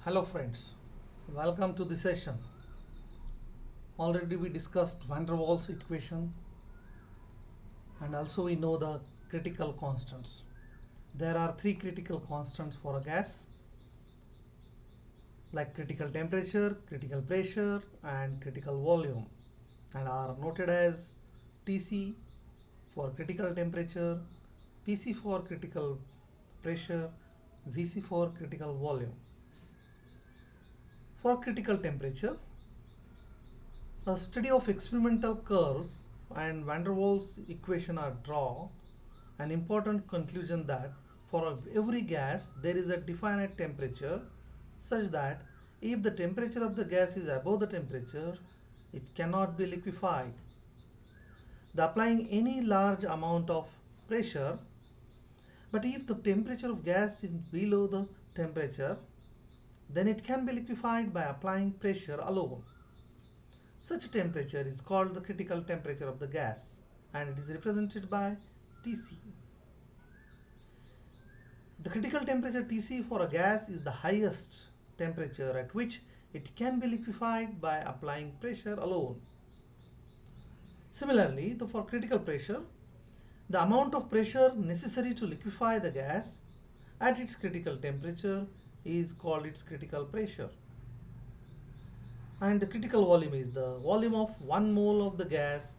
Hello friends, welcome to the session. Already we discussed van der Waals equation and also we know the critical constants. There are three critical constants for a gas like critical temperature, critical pressure and critical volume and are noted as Tc for critical temperature, Pc for critical pressure, Vc for critical volume. For critical temperature, a study of experimental curves and van der Waals equation are draw an important conclusion that for every gas there is a definite temperature such that if the temperature of the gas is above the temperature, it cannot be liquefied. The applying any large amount of pressure, but if the temperature of gas is below the temperature, then it can be liquefied by applying pressure alone. Such temperature is called the critical temperature of the gas and it is represented by Tc. The critical temperature Tc for a gas is the highest temperature at which it can be liquefied by applying pressure alone. Similarly, for critical pressure, the amount of pressure necessary to liquefy the gas at its critical temperature is called its critical pressure. And the critical volume is the volume of 1 mole of the gas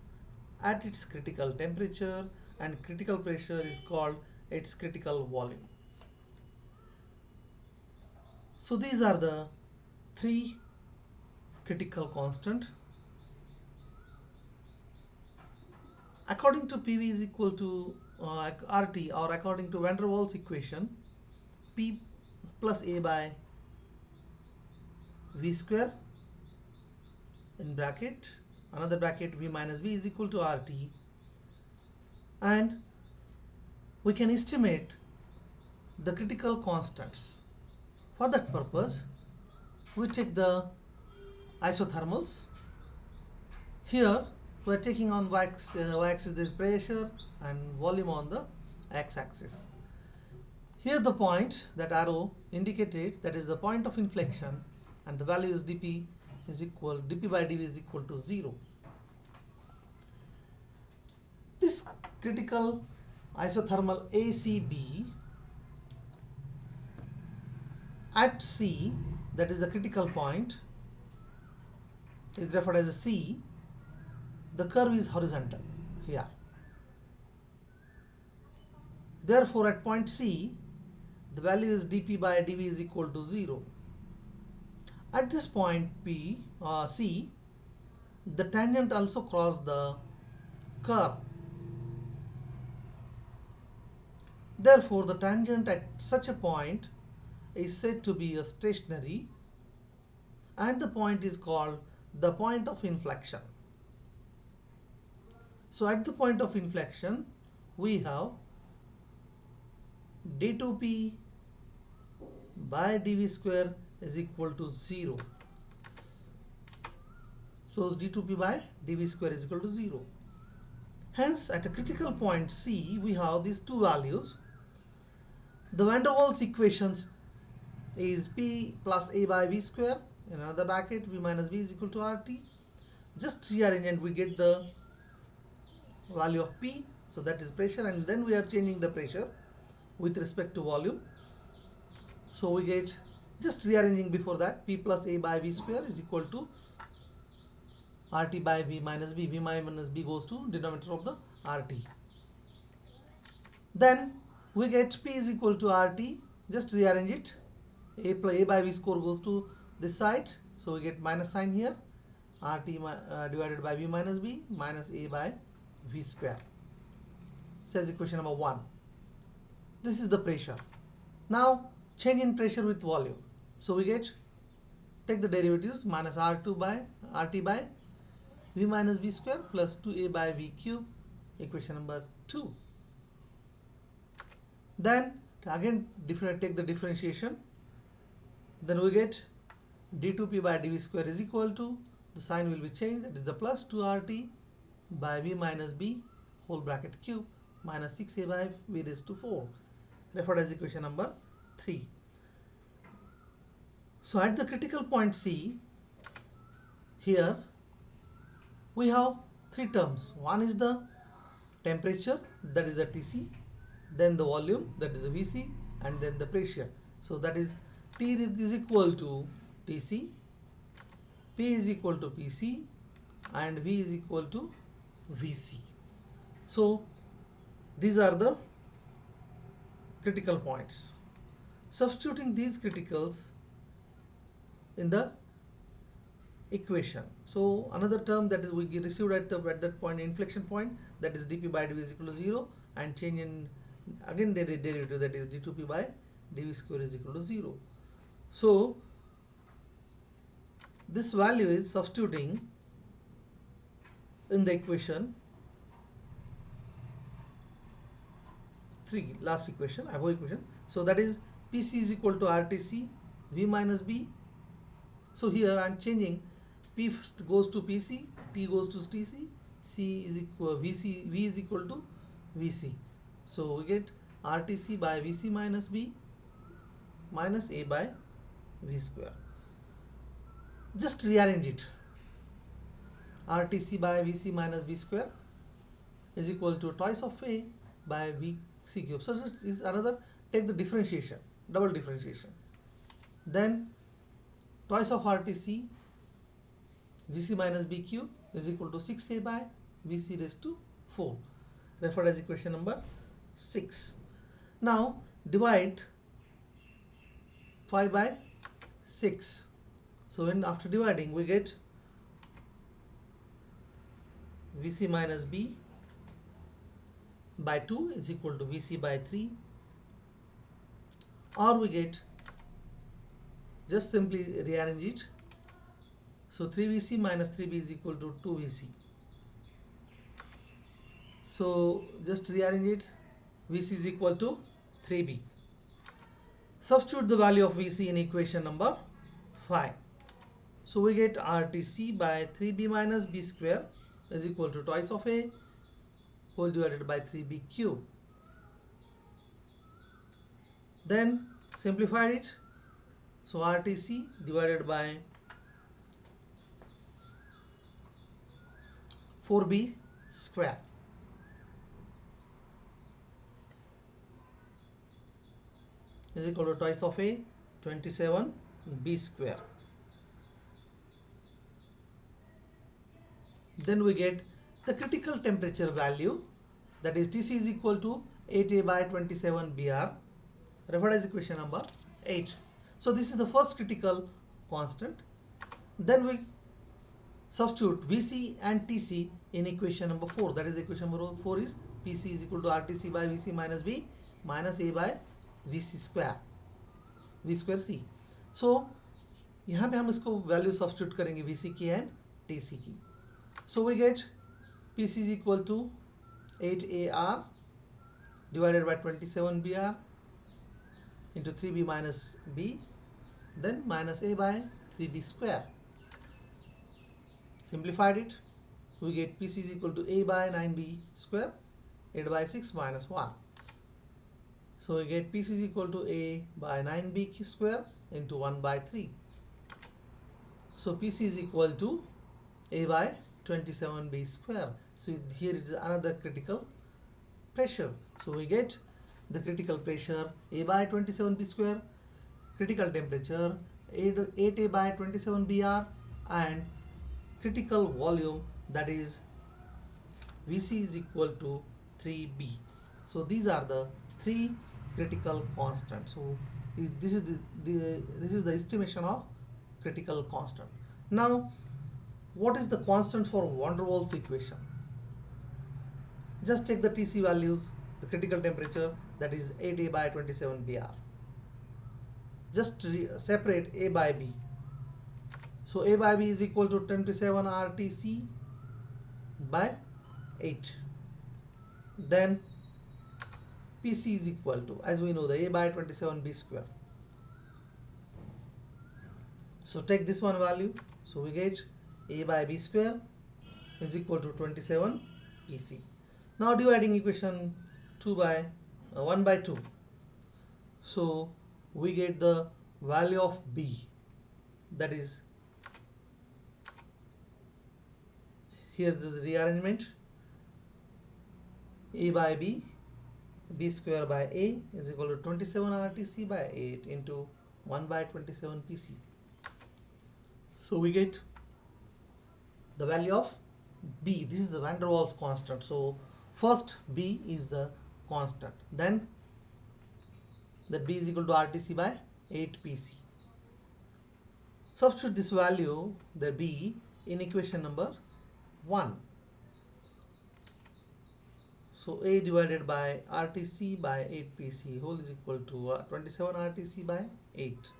at its critical temperature, and critical pressure is called its critical volume. So these are the three critical constant. According to PV is equal to RT, or according to van der Waals equation, P plus A by V square in bracket, another bracket V minus V is equal to RT, and we can estimate the critical constants. For that purpose, we take the isothermals. Here we are taking on y-axis this pressure and volume on the x-axis. Here the point, that arrow indicated, that is the point of inflection, and the value is dp by dv is equal to 0. This critical isothermal ACB at C, that is the critical point, is referred as a C. The curve is horizontal here. Therefore, at point C, the value is dp by dv is equal to 0. At this point C, the tangent also crossed the curve. Therefore, the tangent at such a point is said to be a stationary, and the point is called the point of inflection. So at the point of inflection, we have d2p by dv square is equal to 0. So d2p by dv square is equal to 0. Hence, at a critical point C, we have these two values. The van der Waals equations is P plus A by V square, in another bracket V minus V is equal to RT. Just rearrange and we get the value of P, so that is pressure, and then we are changing the pressure with respect to volume. So we get, just rearranging before that, P plus A by V square is equal to RT by V minus V. V minus V goes to denominator of the RT. Then we get P is equal to RT, just rearrange it. A by V square goes to this side, so we get minus sign here. RT divided by V minus V minus A by V square. Says equation number 1. This is the pressure. Now change in pressure with volume. So we get, take the derivatives, minus R2 by RT by V minus V square plus 2A by V cube, equation number 2. Then again take the differentiation. Then we get d2p by dv square is equal to, the sign will be changed, that is the plus 2RT by V minus B whole bracket cube minus 6A by V raised to 4, referred as equation number 3. So at the critical point C, here we have three terms. One is the temperature, that is the Tc, then the volume, that is the Vc, and then the pressure. So that is T is equal to Tc, P is equal to Pc, and V is equal to Vc. So these are the critical points. Substituting these criticals in the equation. So another term that is we received at that point, inflection point, that is dp by dv is equal to 0, and change in again derivative, that is d2p by dv square is equal to 0. So this value is substituting in the equation 3, last equation, above equation. So that is Pc is equal to RTC V minus B. So here I am changing, P goes to Pc, T goes to Tc, C is equal Vc, V is equal to Vc. So we get RTC by Vc minus B minus A by V square. Just rearrange it. RTC by Vc minus B square is equal to twice of A by Vc cube. So this is another, take the differentiation, double differentiation. Then twice of RTC Vc minus B cube is equal to 6A by Vc raised to 4, referred as equation number 6. Now divide 5 by 6. So when after dividing we get Vc minus B by 2 is equal to Vc by 3, or we get, just simply rearrange it. So 3Vc minus 3B is equal to 2Vc. So just rearrange it. Vc is equal to 3B. Substitute the value of Vc in equation number 5. So we get RTC by 3B minus B square is equal to twice of A whole divided by 3B cube. Then simplify it. So RTC divided by 4B square is equal to twice of A, 27B square. Then we get the critical temperature value, that is Tc is equal to 8A by 27 Br, referred as equation number 8. So this is the first critical constant. Then we substitute Vc and Tc in equation number 4, that is equation number 4 is Pc is equal to RTC by Vc minus B minus A by Vc square, V square C. So यहाँ पे हम इसको value substitute करेंगे Vc की and Tc की. So we get Pc is equal to 8AR divided by 27BR into 3B minus B, then minus A by 3B square. Simplified it, we get Pc is equal to A by 9B square, 8 by 6 minus 1. So we get Pc is equal to A by 9B square into 1 by 3. So Pc is equal to A by 27B square. So here it is another critical pressure. So we get the critical pressure A by 27B square, critical temperature 8A by 27Br, and critical volume, that is Vc is equal to 3B. So these are the three critical constants. So this is the estimation of critical constant. Now what is the constant for van der Waals equation? Just take the Tc values, the critical temperature, that is 8A by 27 Br. Just separate A by B. So A by B is equal to 27 RTC by 8. Then Pc is equal to, as we know, the A by 27 B square. So take this one value. So we get A by B square is equal to 27 Pc. Now dividing equation 1 by 2. So we get the value of B. that is, here this is rearrangement, A by B, B square by A is equal to 27 RTC by 8 into 1 by 27 PC. So we get the value of B. This is the van der Waals constant. So first B is the constant. Then that B is equal to RTC by 8 PC. Substitute this value, the B, in equation number 1. So A divided by RTC by 8 PC whole is equal to 27 RTC by 8.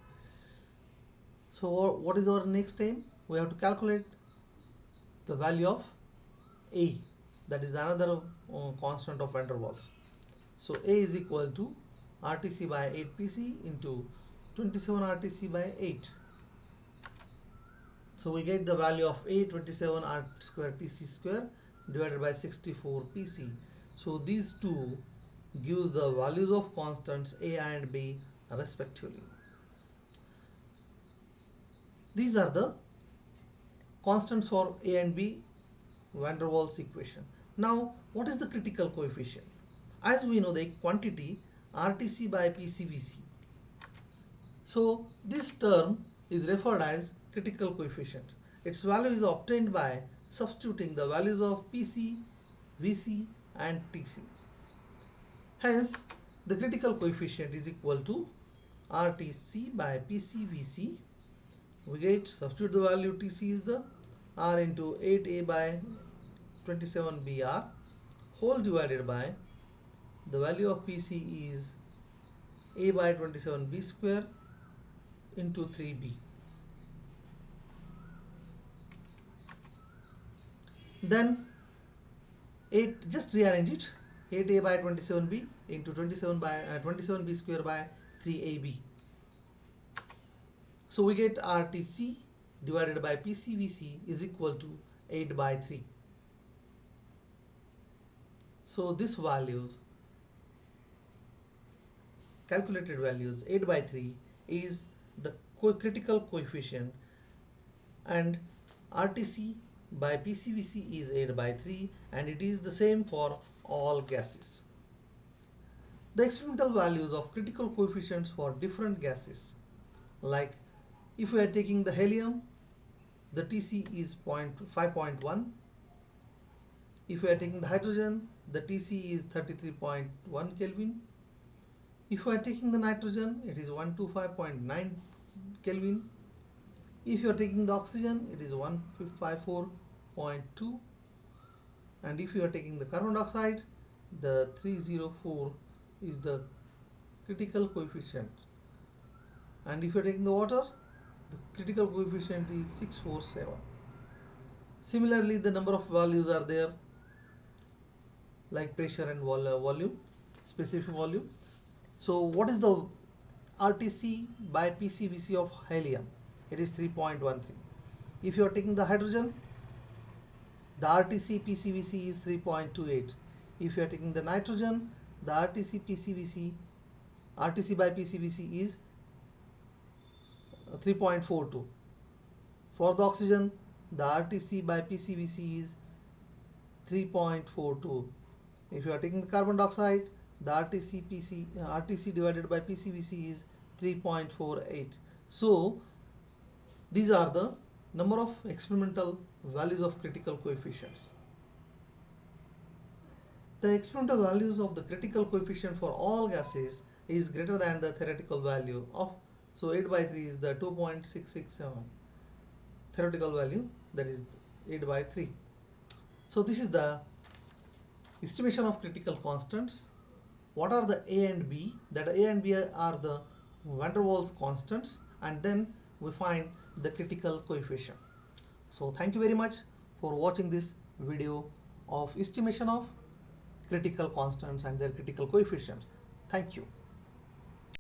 So what is our next aim? We have to calculate the value of A, that is another constant of van der Waals. So A is equal to RTC by 8 PC into 27 RTC by 8. So we get the value of A, 27 R square TC square divided by 64 PC. So these two gives the values of constants A and B respectively. These are the constants for A and B van der Waals equation. Now what is the critical coefficient? As we know, the quantity RTC by PCVC. So this term is referred as critical coefficient. Its value is obtained by substituting the values of PC, VC and TC. Hence the critical coefficient is equal to RTC by PCVC. We get, substitute the value TC is the R into 8A by 27BR whole divided by the value of PC is A by 27B square into 3B. Then 8, just rearrange it, 8A by 27B into 27B square by 3AB. So we get RTC divided by PCVC is equal to 8 by 3. So this values, calculated values 8 by 3 is the critical coefficient, and RTC by PCVC is 8 by 3, and it is the same for all gases. The experimental values of critical coefficients for different gases, like if we are taking the helium, the TC is 5.1. If we are taking the hydrogen, the TC is 33.1 Kelvin. If we are taking the nitrogen, it is 125.9 Kelvin. If you are taking the oxygen, it is 154.2. And if you are taking the carbon dioxide, the 304 is the critical coefficient. And if you are taking the water, the critical coefficient is 647. Similarly, the number of values are there, like pressure and volume, specific volume. So what is the RTC by PCVC of helium? It is 3.13. If you are taking the hydrogen, the RTC PCVC is 3.28. If you are taking the nitrogen, the RTC by PCVC is 3.42. For the oxygen, the RTC by PCVC is 3.42. If you are taking the carbon dioxide, the RTC divided by PCVC is 3.48. So these are the number of experimental values of critical coefficients. The experimental values of the critical coefficient for all gases is greater than the theoretical value of, so 8 by 3 is the 2.667 theoretical value, that is 8 by 3. So this is the estimation of critical constants. What are the A and B? That A and B are the van der Waals constants, and then we find the critical coefficient. So thank you very much for watching this video of estimation of critical constants and their critical coefficients. Thank you.